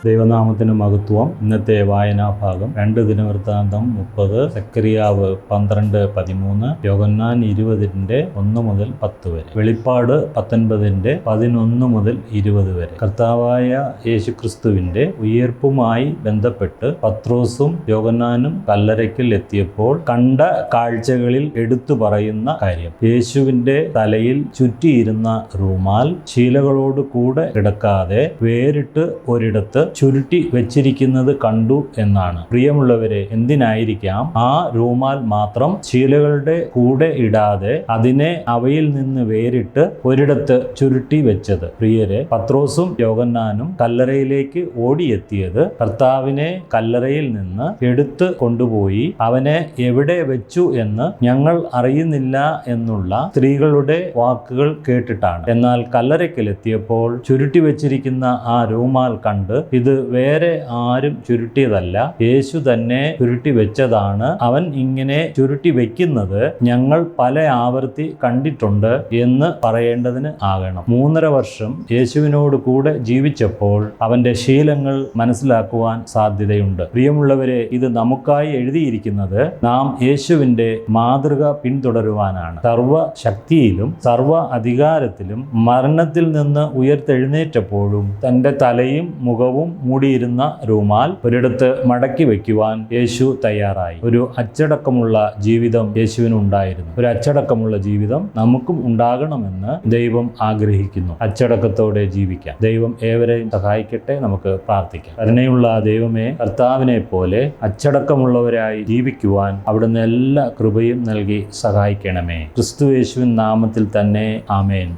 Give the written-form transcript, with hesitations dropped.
ദൈവനാമത്തിന് മഹത്വം. ഇന്നത്തെ വായനാഭാഗം 2 ദിനവൃത്താന്തം 30, സെക്കറിയാവ് 12-13, യോഹന്നാൻ 20-1 മുതൽ 10 വരെ, വെളിപ്പാട് 19 11 മുതൽ 20 വരെ. കർത്താവായ യേശുക്രിസ്തുവിന്റെ ഉയർപ്പുമായി ബന്ധപ്പെട്ട് പത്രോസും യോഹന്നാനും കല്ലറയ്ക്കൽ എത്തിയപ്പോൾ കണ്ട കാഴ്ചകളിൽ എടുത്തു പറയുന്ന കാര്യം, യേശുവിന്റെ തലയിൽ ചുറ്റിയിരുന്ന റൂമാൽ ശീലകളോട് കൂടെ കിടക്കാതെ വേറിട്ട് ഒരിടത്ത് ചുരുട്ടി വെച്ചിരിക്കുന്നത് കണ്ടു എന്നാണ്. പ്രിയമുള്ളവരെ, എന്തിനായിരിക്കാം ആ റൂമാൽ മാത്രം ശീലകളുടെ കൂടെ ഇടാതെ അതിനെ അവയിൽ നിന്ന് വേറിട്ട് ഒരിടത്ത് ചുരുട്ടി വെച്ചത്? പ്രിയരെ, പത്രോസും യോഹന്നാനും കല്ലറയിലേക്ക് ഓടിയെത്തിയത് കർത്താവിനെ കല്ലറയിൽ നിന്ന് എടുത്ത് കൊണ്ടുപോയി അവനെ എവിടെ വെച്ചു എന്ന് ഞങ്ങൾ അറിയുന്നില്ല എന്നുള്ള സ്ത്രീകളുടെ വാക്കുകൾ കേട്ടിട്ടാണ്. എന്നാൽ കല്ലറയ്ക്കലെത്തിയപ്പോൾ ചുരുട്ടി വെച്ചിരിക്കുന്ന ആ റൂമാൽ കണ്ട് ഇത് വേറെ ആരും ചുരുട്ടിയതല്ല, യേശു തന്നെ ചുരുട്ടി വെച്ചതാണ്. അവൻ ഇങ്ങനെ ചുരുട്ടി വെക്കുന്നത് ഞങ്ങൾ പല ആവർത്തി കണ്ടിട്ടുണ്ട് എന്ന് പറയേണ്ടതിന് ആകണം. 3.5 വർഷം യേശുവിനോട് കൂടെ ജീവിച്ചപ്പോൾ അവന്റെ ശീലങ്ങൾ മനസ്സിലാക്കുവാൻ സാധ്യതയുണ്ട്. പ്രിയമുള്ളവരെ, ഇത് നമുക്കായി എഴുതിയിരിക്കുന്നത് നാം യേശുവിന്റെ മാതൃക പിന്തുടരുവാനാണ്. സർവ ശക്തിയിലും സർവ അധികാരത്തിലും മരണത്തിൽ നിന്ന് ഉയർത്തെഴുന്നേറ്റപ്പോഴും തന്റെ തലയും മുഖവും മൂടിയിരുന്ന റൂമാൽ ഒരിടത്ത് മടക്കി വയ്ക്കുവാൻ യേശു തയ്യാറായി. ഒരു അച്ചടക്കമുള്ള ജീവിതം യേശുവിനുണ്ടായിരുന്നു. ഒരു അച്ചടക്കമുള്ള ജീവിതം നമുക്കും ഉണ്ടാകണമെന്ന് ദൈവം ആഗ്രഹിക്കുന്നു. അച്ചടക്കത്തോടെ ജീവിക്കാം. ദൈവം ഏവരെയും സഹായിക്കട്ടെ. നമുക്ക് പ്രാർത്ഥിക്കാം. കരുണയുള്ള ദൈവമേ, കർത്താവിനെ പോലെ അച്ചടക്കമുള്ളവരായി ജീവിക്കുവാൻ അവിടുന്ന് എല്ലാ കൃപയും നൽകി സഹായിക്കണമേ. ക്രിസ്തു യേശുവിൻ നാമത്തിൽ തന്നെ ആമേൻ.